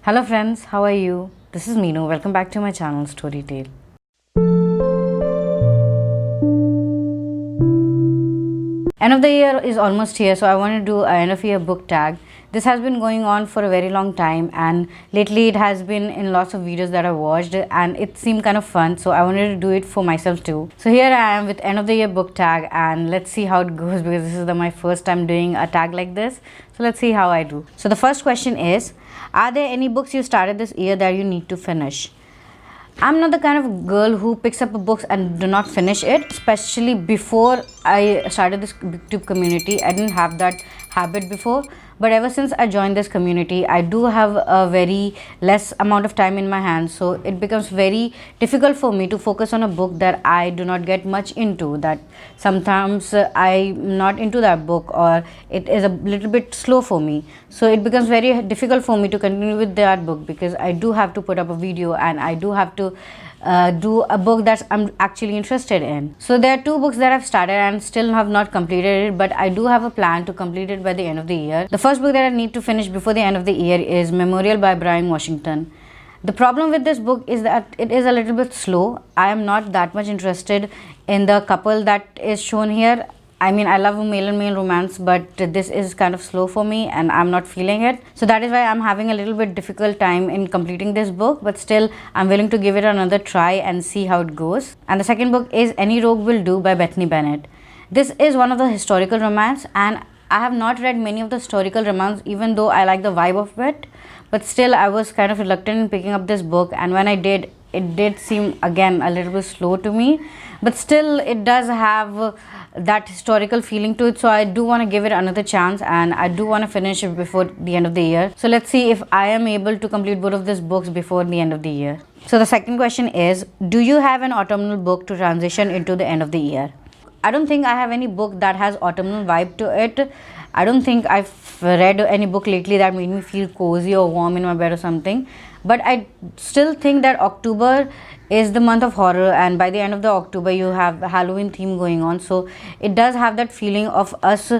Hello friends, how are you? This is Meenu. Welcome back to my channel Storytale. End of the year is almost here, so I want to do an end of year book tag. This has been going on for a very long time, and lately it has been in lots of videos that I watched, and it seemed kind of fun, so I wanted to do it for myself too. So here I am with end of the year book tag, and let's see how it goes because this is my first time doing a tag like this. So let's see how I do. So the first question is, are there any books you started this year that you need to finish? I'm not the kind of girl who picks up a book and do not finish it, especially before I started this booktube community. I didn't have that habit before, but ever since I joined this community, I do have a very less amount of time in my hands, so it becomes very difficult for me to focus on a book that I do not get much into, that sometimes I'm not into that book or it is a little bit slow for me. So it becomes very difficult for me to continue with that book because I do have to put up a video and I do have to do a book that I'm actually interested in. So there are two books that I've started and still have not completed it, but I do have a plan to complete it by the end of the year. The first book that I need to finish before the end of the year is Memorial by Brian Washington. The problem with this book is that it is a little bit slow. I am not that much interested in the couple that is shown here. I mean, I love a male and male romance, but this is kind of slow for me and I'm not feeling it. So that is why I'm having a little bit difficult time in completing this book, but still I'm willing to give it another try and see how it goes. And the second book is Any Rogue Will Do by Bethany Bennett. This is one of the historical romance, and I have not read many of the historical romance even though I like the vibe of it, but still I was kind of reluctant in picking up this book, and when I did, it did seem again a little bit slow to me, but still it does have that historical feeling to it, so I do want to give it another chance and I do want to finish it before the end of the year. So let's see if I am able to complete both of these books before the end of the year. So the second question is, do you have an autumnal book to transition into the end of the year? I don't think I have any book that has autumnal vibe to it. I don't think I've read any book lately that made me feel cozy or warm in my bed or something. But I still think that October is the month of horror, and by the end of the October you have Halloween theme going on. So it does have that feeling of us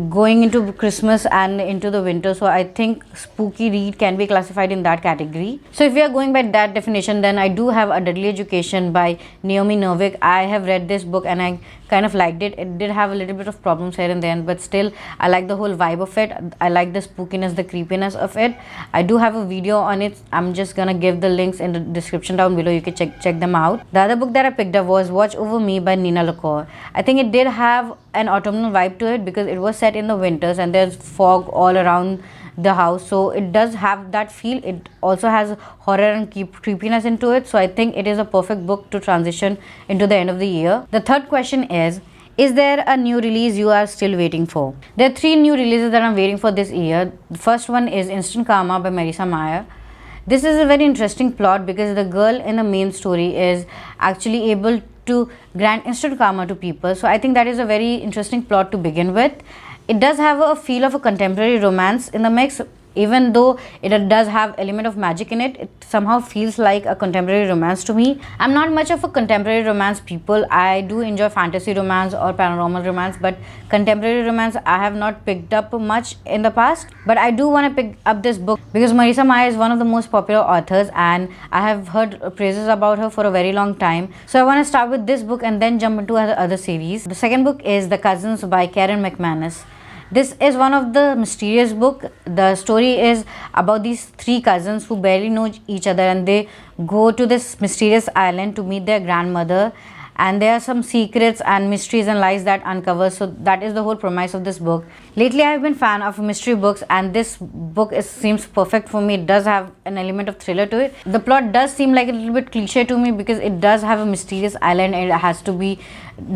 going into Christmas and into the winter. So I think spooky read can be classified in that category. So if we are going by that definition, then I do have A Deadly Education by Naomi Novik. I have read this book and I kind of liked it. It did have a little bit of problems here and there, but still I like the whole vibe of it. I like the spookiness, the creepiness of it. I do have a video on it. I'm just gonna give the links in the description down below. You can check them out. The other book that I picked up was Watch Over Me by Nina LaCour. I think it did have an autumnal vibe to it because it was set in the winters and there's fog all around the house, so it does have that feel. It also has horror and creepiness into it, so I think it is a perfect book to transition into the end of the year. The third question is there a new release you are still waiting for? There are three new releases that I'm waiting for this year. The first one is Instant Karma by Marisa Meyer. This is a very interesting plot because the girl in the main story is actually able to grant instant karma to people. So I think that is a very interesting plot to begin with. It does have a feel of a contemporary romance in the mix. Even though it does have element of magic in it, it somehow feels like a contemporary romance to me. I'm not much of a contemporary romance people. I do enjoy fantasy romance or paranormal romance, but contemporary romance I have not picked up much in the past. But I do want to pick up this book because Marisa Meyer is one of the most popular authors and I have heard praises about her for a very long time. So I want to start with this book and then jump into other series. The second book is The Cousins by Karen McManus. This is one of the mysterious book. The story is about these three cousins who barely know each other, and they go to this mysterious island to meet their grandmother, and there are some secrets and mysteries and lies that uncover. So that is the whole premise of this book. Lately I have been fan of mystery books, and this book seems perfect for me. It does have an element of thriller to it. The plot does seem like a little bit cliche to me because it does have a mysterious island and it has to be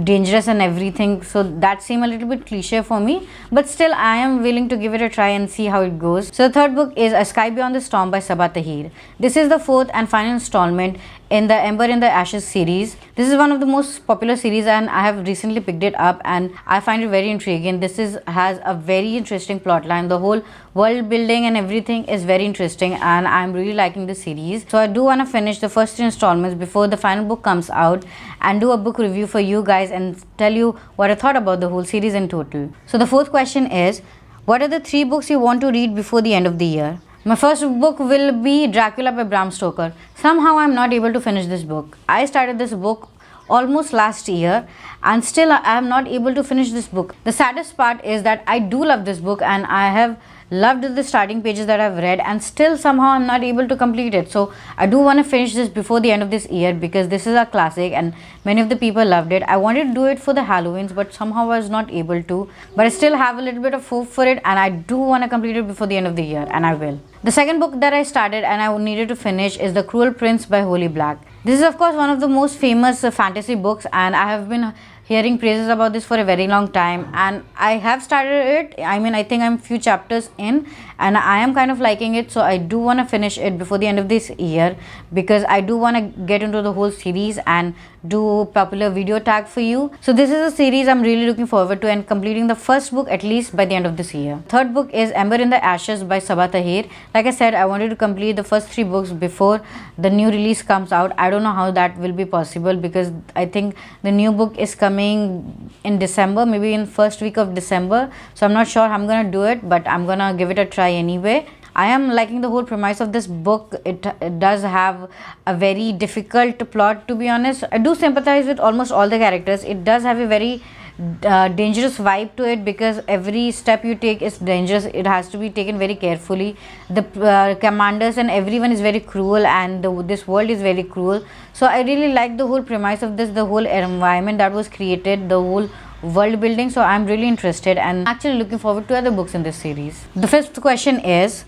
dangerous and everything, so that seemed a little bit cliche for me, but still I am willing to give it a try and see how it goes. So the third book is A Sky Beyond the Storm by Sabaa Tahir. This is the fourth and final installment in the Ember in the Ashes series. This is one of the most popular series and I have recently picked it up and I find it very intriguing. This has a very interesting plot line. The whole world building and everything is very interesting and I'm really liking the series. So I do want to finish the first installments before the final book comes out and do a book review for you guys and tell you what I thought about the whole series in total. So the fourth question is, what are the three books you want to read before the end of the year? My first book will be Dracula by Bram Stoker. Somehow I'm not able to finish this book. I started this book almost last year and still I am not able to finish this book. The saddest part is that I do love this book and I have loved the starting pages that I've read, and still somehow I'm not able to complete it. So I do want to finish this before the end of this year because this is a classic and many of the people loved it. I wanted to do it for the Halloweens, but somehow I was not able to. But I still have a little bit of hope for it and I do want to complete it before the end of the year, and I will. The second book that I started and I needed to finish is The Cruel Prince by Holly Black. This is of course one of the most famous fantasy books, and I have been hearing praises about this for a very long time, and I have started it. I think I'm few chapters in and I am kind of liking it, so I do want to finish it before the end of this year because I do want to get into the whole series and do popular video tag for you. So this is a series I'm really looking forward to and completing the first book at least by the end of this year. Third book is Ember in the Ashes by Sabaa Tahir. Like I said, I wanted to complete the first 3 books before the new release comes out. I don't know how that will be possible because I think the new book is coming in December, maybe in first week of December. So I'm not sure how I'm gonna do it, but I'm gonna give it a try anyway. I am liking the whole premise of this book. It does have a very difficult plot, to be honest. I do sympathize with almost all the characters. It does have a very dangerous vibe to it because every step you take is dangerous. It has to be taken very carefully. The commanders and everyone is very cruel, and this world is very cruel. So I really like the whole premise of this, the whole environment that was created, the whole world building. So I'm really interested and actually looking forward to other books in this series. The fifth question is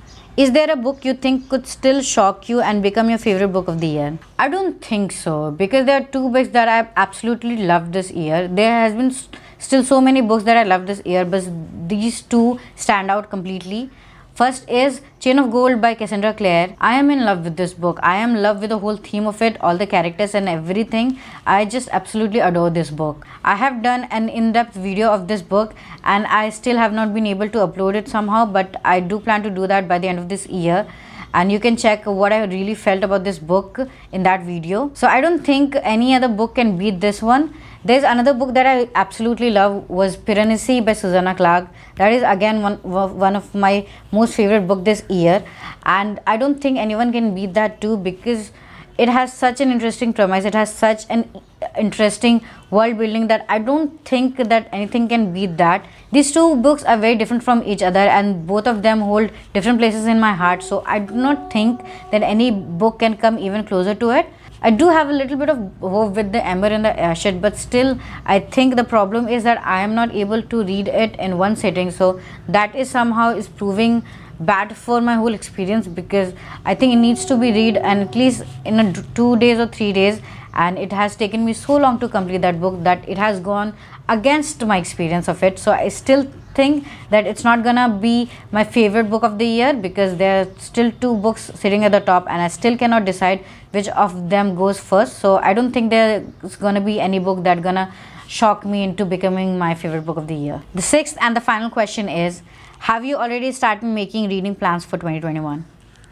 there a book you think could still shock you and become your favorite book of the year? I don't think so, because there are 2 books that I absolutely loved this year. There has been still so many books that I love this year, but these 2 stand out completely. First is Chain of Gold by Cassandra Clare. I am in love with this book. I am in love with the whole theme of it, all the characters and everything. I just absolutely adore this book. I have done an in-depth video of this book and I still have not been able to upload it somehow, but I do plan to do that by the end of this year. And you can check what I really felt about this book in that video. So I don't think any other book can beat this one. There's another book that I absolutely love was Piranesi by Susanna Clarke. That is again one of my most favorite book this year, and I don't think anyone can beat that too because it has such an interesting premise. It has such an interesting world building that I don't think that anything can beat that. These 2 books are very different from each other and both of them hold different places in my heart, so I do not think that any book can come even closer to it. I do have a little bit of hope with the Ember in the Ashes, but still I think the problem is that I am not able to read it in one sitting, so that is somehow is proving bad for my whole experience because I think it needs to be read and at least in 2 days or 3 days, and it has taken me so long to complete that book that it has gone against my experience of it. So I still think that it's not gonna be my favorite book of the year because there are still 2 books sitting at the top and I still cannot decide which of them goes first. So I don't think there's gonna be any book that's gonna shock me into becoming my favorite book of the year. The 6th and the final question is, have you already started making reading plans for 2021?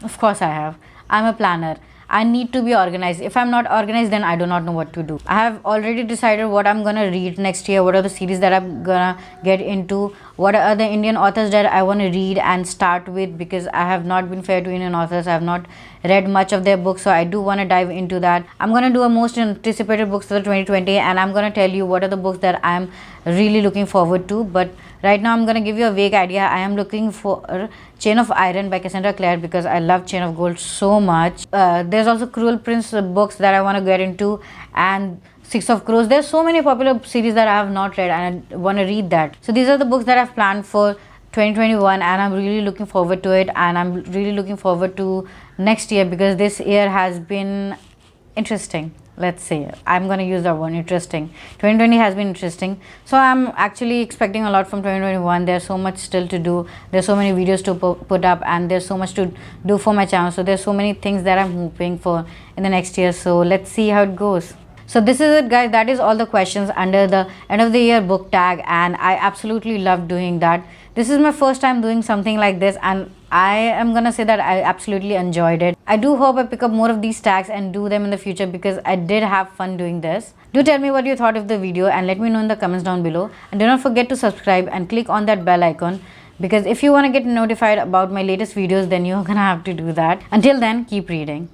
Of course I have. I'm a planner. I need to be organized. If I'm not organized, then I do not know what to do. I have already decided what I'm gonna read next year, what are the series that I'm gonna get into, what are the Indian authors that I want to read and start with, because I have not been fair to Indian authors. I have not read much of their books, so I do want to dive into that. I'm gonna do a most anticipated books for the 2020 and I'm gonna tell you what are the books that I'm really looking forward to. But right now I'm gonna give you a vague idea. I am looking for Chain of Iron by Cassandra Clare because I love Chain of Gold so much. There's also Cruel Prince books that I want to get into, and 6 of Crows. There's so many popular series that I have not read and I want to read that. So these are the books that I've planned for 2021 and I'm really looking forward to it, and I'm really looking forward to next year because this year has been interesting. Let's say I'm going to use that one, interesting. 2020 has been interesting, so I'm actually expecting a lot from 2021. There's so much still to do. There's so many videos to put up and there's so much to do for my channel. So there's so many things that I'm hoping for in the next year. So let's see how it goes. So this is it, guys. That is all the questions under the end of the year book tag, and I absolutely love doing that. This is my first time doing something like this and I am gonna say that I absolutely enjoyed it. I do hope I pick up more of these tags and do them in the future because I did have fun doing this. Do tell me what you thought of the video and let me know in the comments down below, and do not forget to subscribe and click on that bell icon because if you want to get notified about my latest videos, then you're gonna have to do that. Until then, keep reading.